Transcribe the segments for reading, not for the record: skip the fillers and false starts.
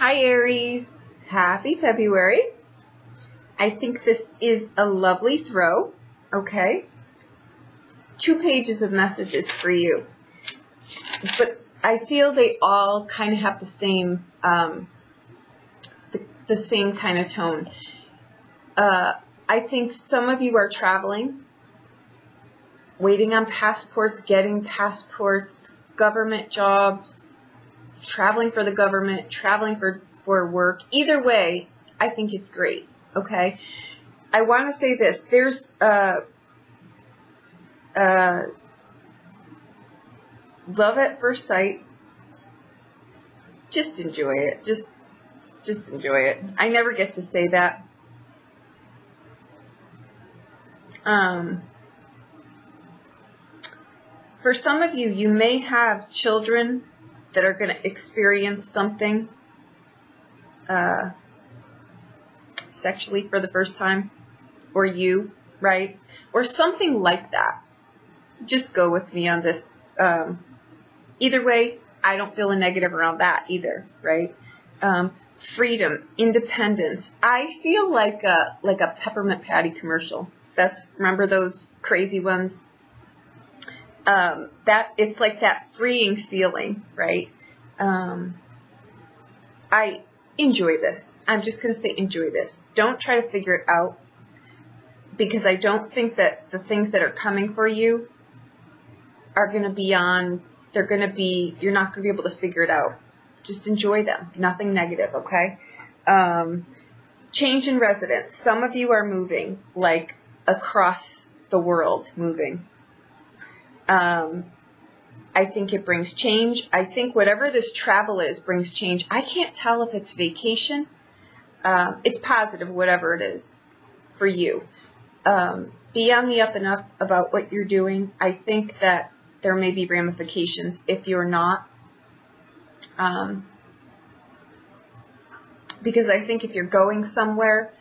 Hi Aries, happy February. I think this is a lovely throw, okay? 2 pages of messages for you, but I feel they all kind of have the same, the same kind of tone. I think some of you are traveling, waiting on passports, getting passports, government jobs, traveling for the government, traveling for work. Either way, I think it's great, okay? I want to say this. There's love at first sight. Just enjoy it. Just enjoy it. I never get to say that. For some of you, you may have children that are going to experience something sexually for the first time, or you, right? Or something like that. Just go with me on this. Either way, I don't feel a negative around that either, right? Freedom, independence. I feel like a peppermint patty commercial. Remember those crazy ones? That it's like that freeing feeling, right? I enjoy this. I'm just going to say enjoy this. Don't try to figure it out, because I don't think that the things that are coming for you are going to be you're not going to be able to figure it out. Just enjoy them. Nothing negative, okay? Change in residence. Some of you are moving, like across the world, moving. I think it brings change. I think whatever this travel is brings change. I can't tell if it's vacation. It's positive, whatever it is for you. Be on the up and up about what you're doing. I think that there may be ramifications if you're not. Because I think if you're going somewhere,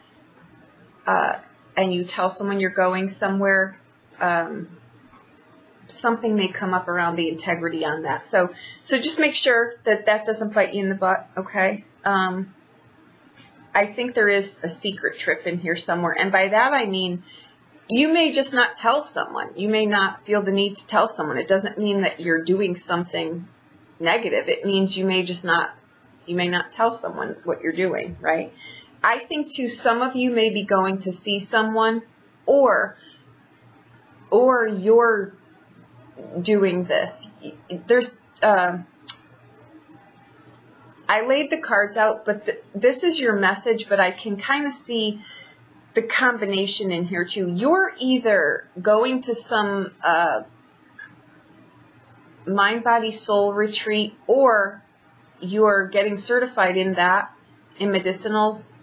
and you tell someone you're going somewhere, something may come up around the integrity on that. So just make sure that doesn't bite you in the butt, okay? I think there is a secret trip in here somewhere. And by that I mean, you may just not tell someone. You may not feel the need to tell someone. It doesn't mean that you're doing something negative. It means you may not tell someone what you're doing, right? I think too, some of you may be going to see someone, or you're doing this. There's I laid the cards out, but this is your message, but I can kind of see the combination in here too. You're either going to some mind, body, soul retreat, or you're getting certified in medicinals.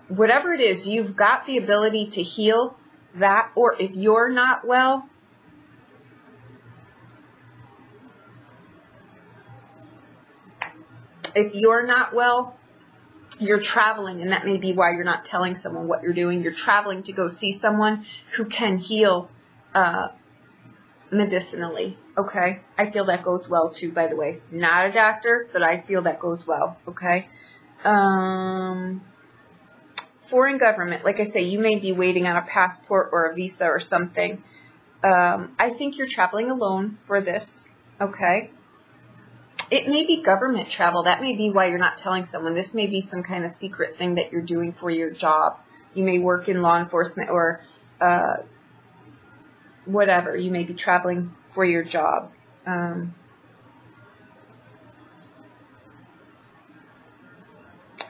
Whatever it is, you've got the ability to heal that. Or if you're not well, you're traveling, and that may be why you're not telling someone what you're doing. You're traveling to go see someone who can heal medicinally, okay? I feel that goes well too, by the way. Not a doctor, but I feel that goes well, okay? Foreign government, like I say, you may be waiting on a passport or a visa or something. I think you're traveling alone for this, okay? It may be government travel. That may be why you're not telling someone. This may be some kind of secret thing that you're doing for your job. You may work in law enforcement or whatever. You may be traveling for your job.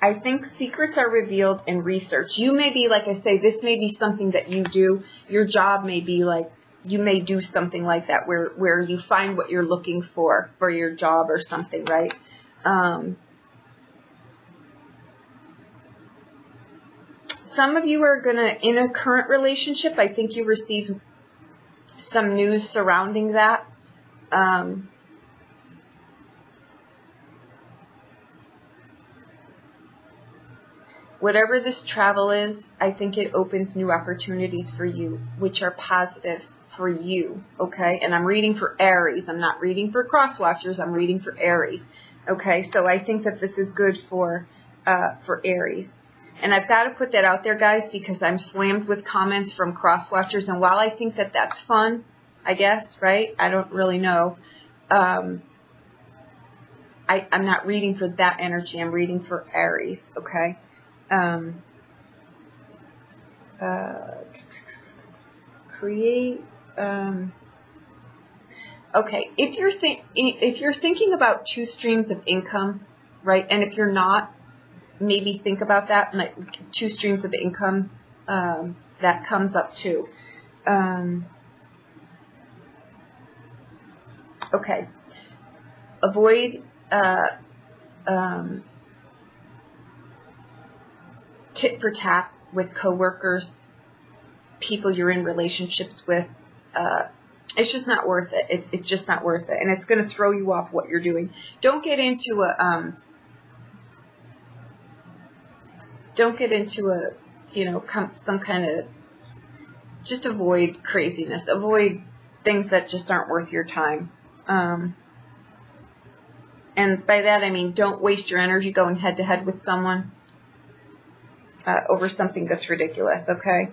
I think secrets are revealed in research. You may be, like I say, this may be something that you do. Your job may be like, you may do something like that where you find what you're looking for your job or something, right? Some of you are in a current relationship. I think you received some news surrounding that. Whatever this travel is, I think it opens new opportunities for you, which are positive for you, okay? And I'm reading for Aries. I'm not reading for crosswatchers. I'm reading for Aries. Okay, so I think that this is good for Aries. And I've got to put that out there, guys, because I'm slammed with comments from cross-watchers. And while I think that that's fun, I guess, right? I don't really know. I'm not reading for that energy. I'm reading for Aries, okay? Create... okay, if you're thinking about 2 streams of income, right? And if you're not, maybe think about that. Like 2 streams of income, that comes up too. Okay, avoid tit for tat with coworkers, people you're in relationships with. It's just not worth it. It's just not worth it, and it's going to throw you off what you're doing. Don't get into a you know, some kind of, just avoid craziness. Avoid things that just aren't worth your time. And by that I mean don't waste your energy going head to head with someone over something that's ridiculous, okay?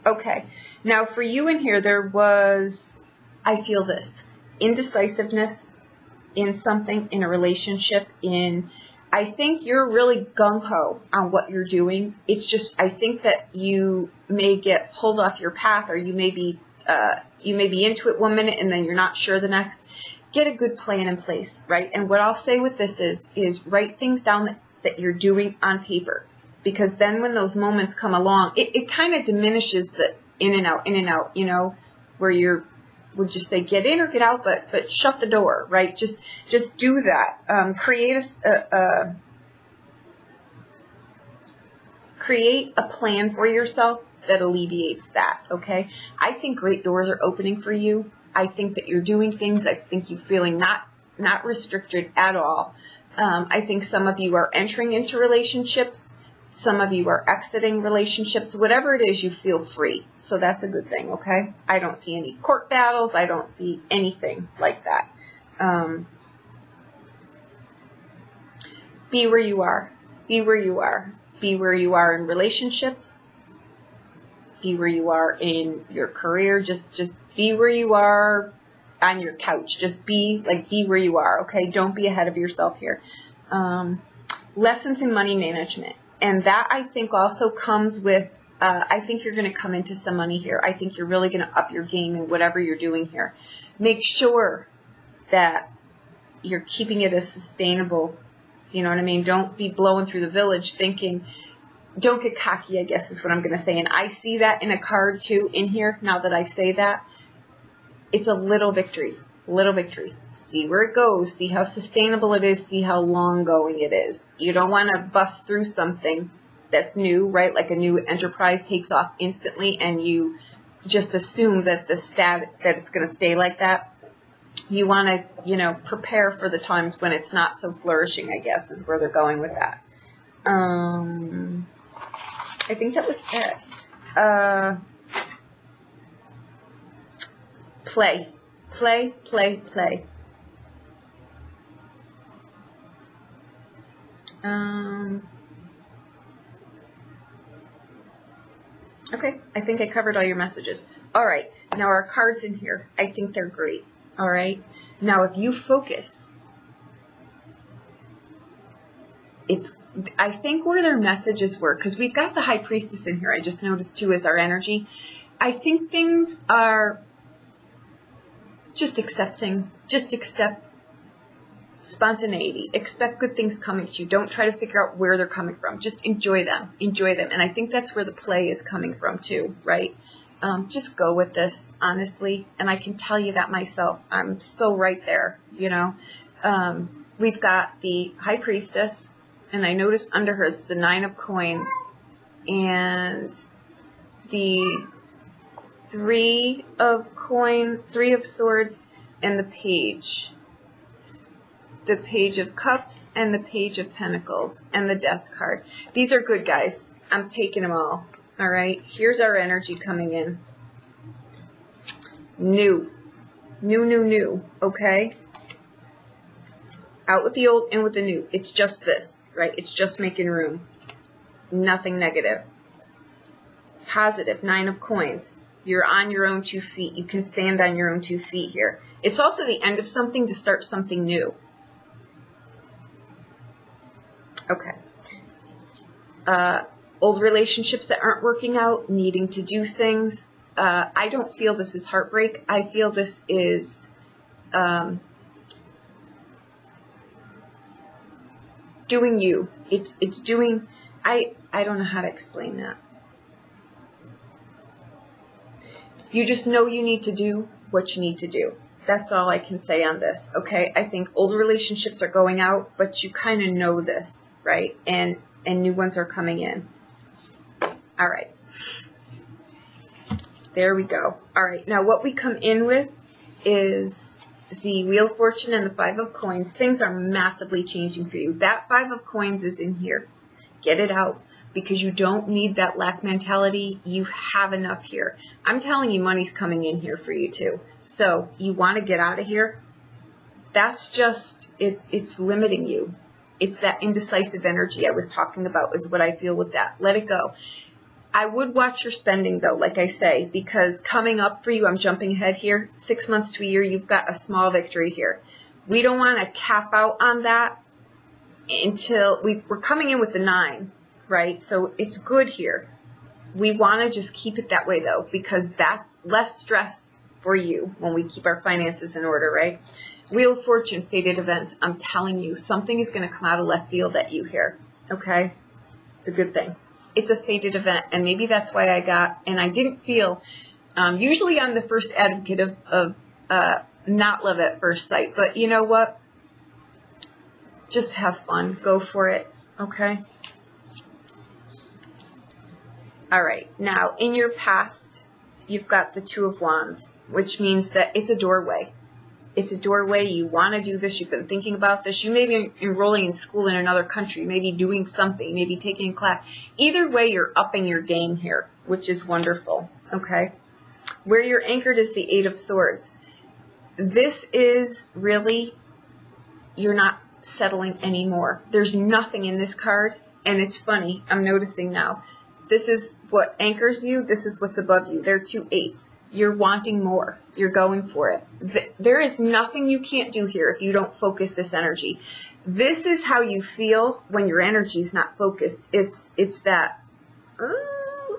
Okay, now for you in here, there was, I feel this, indecisiveness in something, in a relationship, I think you're really gung-ho on what you're doing. It's just, I think that you may get pulled off your path, or you may be into it one minute and then you're not sure the next. Get a good plan in place, right? And what I'll say with this is write things down that you're doing on paper. Because then when those moments come along, it kind of diminishes the in and out, you know, where you would just say get in or get out, but shut the door, right? Just do that. Create a plan for yourself that alleviates that, okay? I think great doors are opening for you. I think that you're doing things. I think you're feeling not restricted at all. I think some of you are entering into relationships. Some of you are exiting relationships. Whatever it is, you feel free. So that's a good thing, okay? I don't see any court battles. I don't see anything like that. Be where you are. Be where you are. Be where you are in relationships. Be where you are in your career. Just be where you are on your couch. Just be where you are, okay? Don't be ahead of yourself here. Lessons in money management. And that, I think, also comes with, I think you're going to come into some money here. I think you're really going to up your game in whatever you're doing here. Make sure that you're keeping it as sustainable. You know what I mean? Don't be blowing through the village thinking, don't get cocky, I guess is what I'm going to say. And I see that in a card, too, in here, now that I say that. It's a little victory. Little victory. See where it goes. See how sustainable it is. See how long going it is. You don't want to bust through something that's new, right? Like a new enterprise takes off instantly, and you just assume that that it's going to stay like that. You want to, you know, prepare for the times when it's not so flourishing, I guess, is where they're going with that. I think that was it. Play. Play, play, play. Okay, I think I covered all your messages. All right, now our cards in here, I think they're great. All right, now if you focus, I think where their messages were, because we've got the High Priestess in here, I just noticed too, as our energy. I think things are, just accept things. Just accept spontaneity. Expect good things coming to you. Don't try to figure out where they're coming from. Just enjoy them. Enjoy them. And I think that's where the play is coming from too, right? Just go with this, honestly. And I can tell you that myself. I'm so right there, you know. We've got the High Priestess, and I noticed under her it's the 9 of Coins and the 3 of Swords, and the Page. The Page of Cups and the Page of Pentacles and the Death card. These are good, guys. I'm taking them all. All right. Here's our energy coming in. New. New, new, new, okay? Out with the old, in with the new. It's just this, right? It's just making room. Nothing negative. Positive, 9 of coins. You're on your own 2 feet. You can stand on your own 2 feet here. It's also the end of something to start something new. Okay. Old relationships that aren't working out, needing to do things. I don't feel this is heartbreak. I feel this is doing you. It's doing, I don't know how to explain that. You just know you need to do what you need to do. That's all I can say on this, okay? I think old relationships are going out, but you kind of know this, right? And new ones are coming in. All right. There we go. All right. Now what we come in with is the Wheel of Fortune and the 5 of Coins. Things are massively changing for you. That 5 of Coins is in here. Get it out, because you don't need that lack mentality. You have enough here. I'm telling you, money's coming in here for you too. So you want to get out of here. That's just, it's limiting you. It's that indecisive energy I was talking about is what I feel with that. Let it go. I would watch your spending though, like I say, because coming up for you, I'm jumping ahead here, 6 months to a year, you've got a small victory here. We don't want to cap out on that until we're coming in with the 9, right? So it's good here. We want to just keep it that way though, because that's less stress for you when we keep our finances in order, right? Wheel of Fortune, fated events. I'm telling you, something is going to come out of left field at you here, okay? It's a good thing. It's a fated event, and maybe that's why I got, and I didn't feel, usually I'm the first advocate of not love at first sight, but you know what? Just have fun. Go for it, okay? All right, now in your past, you've got the 2 of Wands, which means that it's a doorway. It's a doorway. You want to do this. You've been thinking about this. You may be enrolling in school in another country, maybe doing something, maybe taking a class. Either way, you're upping your game here, which is wonderful, okay? Where you're anchored is the 8 of Swords. This is really, you're not settling anymore. There's nothing in this card, and it's funny. I'm noticing now. This is what anchors you. This is what's above you. They're 2 8s. You're wanting more. You're going for it. There is nothing you can't do here if you don't focus this energy. This is how you feel when your energy is not focused. It's that,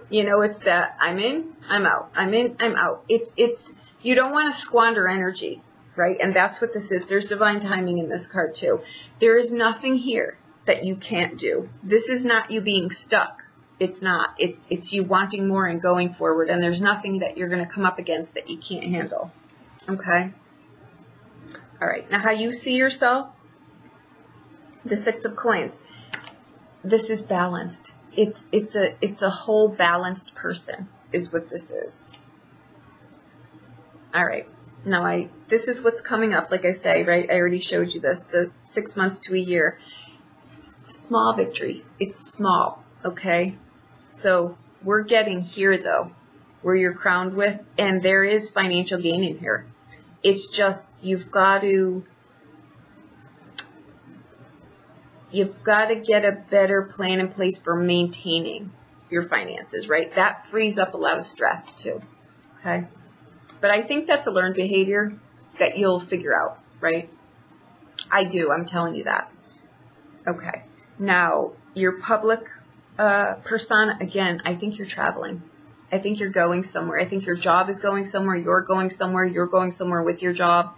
you know, it's that I'm in, I'm out. I'm in, I'm out. It's you don't want to squander energy, right? And that's what this is. There's divine timing in this card too. There is nothing here that you can't do. This is not you being stuck. It's not. It's you wanting more and going forward, and there's nothing that you're going to come up against that you can't handle. Okay? All right. Now, how you see yourself, the 6 of Coins. This is balanced. It's a whole balanced person is what this is. All right. Now, this is what's coming up, like I say, right? I already showed you this, the 6 months to a year. Small victory. It's small, okay? So we're getting here, though, where you're crowned with, and there is financial gain in here. It's just you've got to get a better plan in place for maintaining your finances, right? That frees up a lot of stress, too, okay? But I think that's a learned behavior that you'll figure out, right? I do. I'm telling you that. Okay. Now, your public persona, again, I think you're traveling. I think you're going somewhere. I think your job is going somewhere. You're going somewhere. You're going somewhere with your job.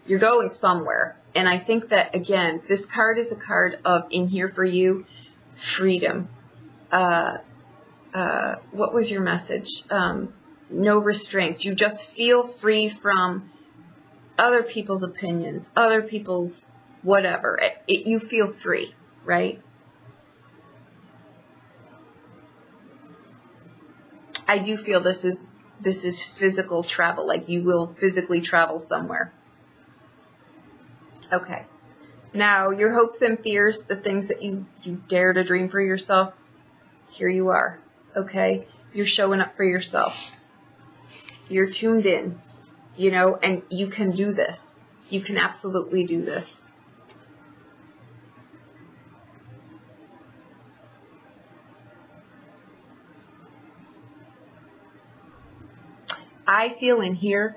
You're going somewhere. And I think that, again, this card is a card of, in here for you, freedom. What was your message? No restraints. You just feel free from other people's opinions, other people's whatever. You feel free, right? I do feel this is physical travel, like you will physically travel somewhere. Okay. Now, your hopes and fears, the things that you dare to dream for yourself, here you are, okay? You're showing up for yourself. You're tuned in. you know, and you can do this. You can absolutely do this. I feel in here,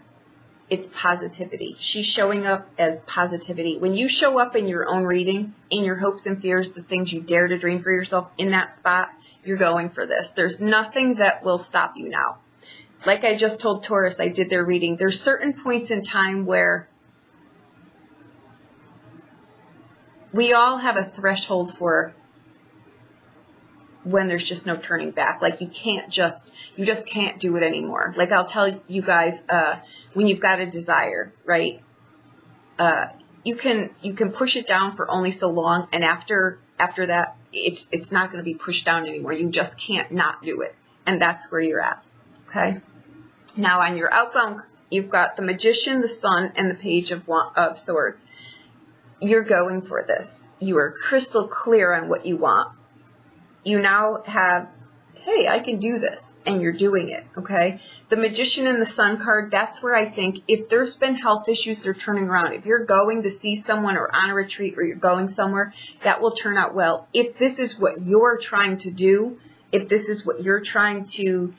it's positivity. She's showing up as positivity. When you show up in your own reading, in your hopes and fears, the things you dare to dream for yourself in that spot, you're going for this. There's nothing that will stop you now. Like I just told Taurus, I did their reading. There's certain points in time where we all have a threshold for when there's just no turning back. Like you just can't do it anymore. Like I'll tell you guys, when you've got a desire, right? You can push it down for only so long, and after that, it's not going to be pushed down anymore. You just can't not do it, and that's where you're at. Okay. Now on your outbound, you've got the Magician, the Sun, and the Page of Swords. You're going for this. You are crystal clear on what you want. You now have, hey, I can do this, and you're doing it, okay? The Magician and the Sun card, that's where I think if there's been health issues, they're turning around. If you're going to see someone or on a retreat or you're going somewhere, that will turn out well. If this is what you're trying to do, if this is what you're trying to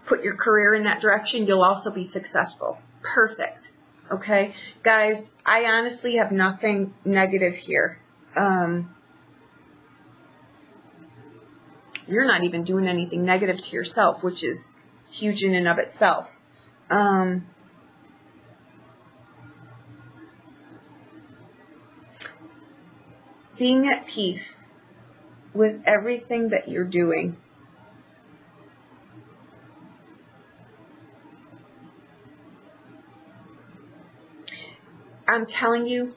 put your career in that direction, you'll also be successful. Perfect, okay? Guys, I honestly have nothing negative here. You're not even doing anything negative to yourself, which is huge in and of itself. Being at peace with everything that you're doing. I'm telling you,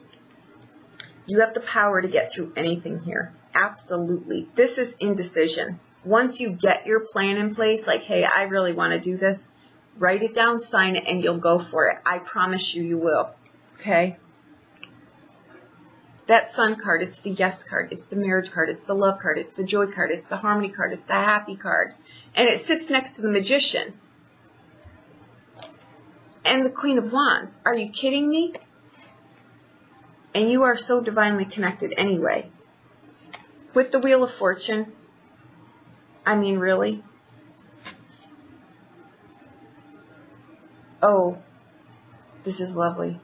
you have the power to get through anything here. Absolutely. This is indecision. Once you get your plan in place, like, hey, I really want to do this, write it down, sign it, and you'll go for it. I promise you, you will. Okay? That Sun card, it's the yes card, it's the marriage card, it's the love card, it's the joy card, it's the harmony card, it's the happy card. And it sits next to the Magician and the Queen of Wands. Are you kidding me? And you are so divinely connected anyway. With the Wheel of Fortune, I mean, really? Oh, this is lovely.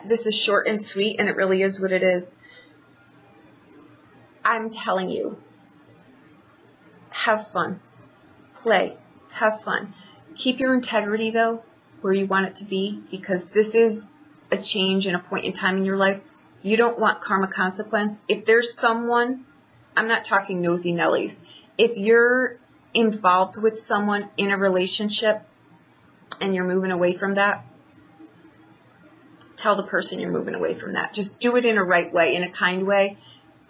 This is short and sweet, and it really is what it is. I'm telling you, have fun. Play. Have fun. Keep your integrity, though, where you want it to be, because this is a change and a point in time in your life. You don't want karma consequence. If there's someone, I'm not talking nosy Nellies, if you're involved with someone in a relationship and you're moving away from that, tell the person you're moving away from that. Just do it in a right way, in a kind way.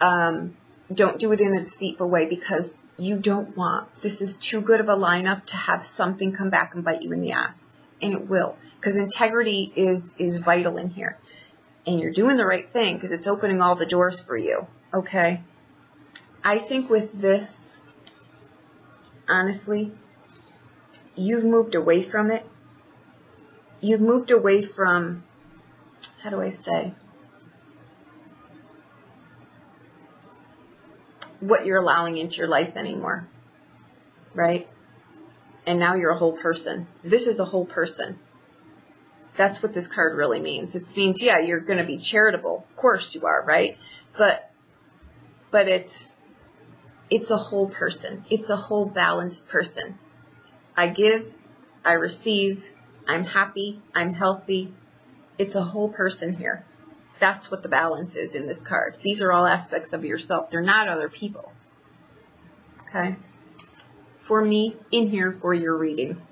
Don't do it in a deceitful way, because you don't want, this is too good of a lineup to have something come back and bite you in the ass. And it will, because integrity is vital in here. And you're doing the right thing, because it's opening all the doors for you. Okay? I think with this, honestly, you've moved away from it. You've moved away from, how do I say, what you're allowing into your life anymore. Right? And now you're a whole person. This is a whole person. That's what this card really means. It means, yeah, you're going to be charitable. Of course you are, right? But it's a whole person. It's a whole balanced person. I give, I receive, I'm happy, I'm healthy. It's a whole person here. That's what the balance is in this card. These are all aspects of yourself. They're not other people. Okay? For me, in here for your reading.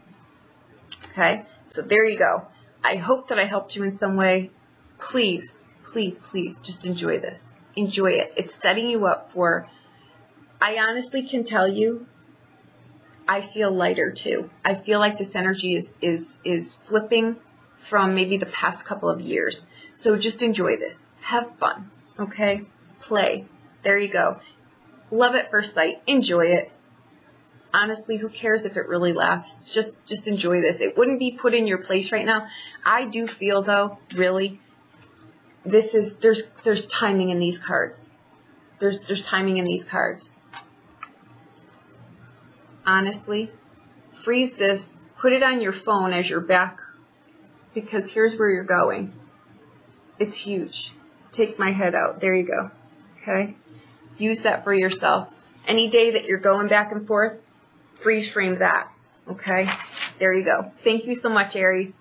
Okay? So there you go. I hope that I helped you in some way. Please, please, please, just enjoy this. Enjoy it. It's setting you up for, I honestly can tell you, I feel lighter too. I feel like this energy is flipping from maybe the past couple of years. So just enjoy this. Have fun. Okay? Play. There you go. Love at first sight. Enjoy it. honestly, who cares if it really lasts? Just enjoy this. It wouldn't be put in your place right now. I do feel, though, really, there's timing in these cards. There's timing in these cards. Honestly, freeze this, put it on your phone as your back, because here's where you're going. It's huge. Take my head out. There you go. Okay? Use that for yourself. Any day that you're going back and forth, freeze frame that. Okay? There you go. Thank you so much, Aries.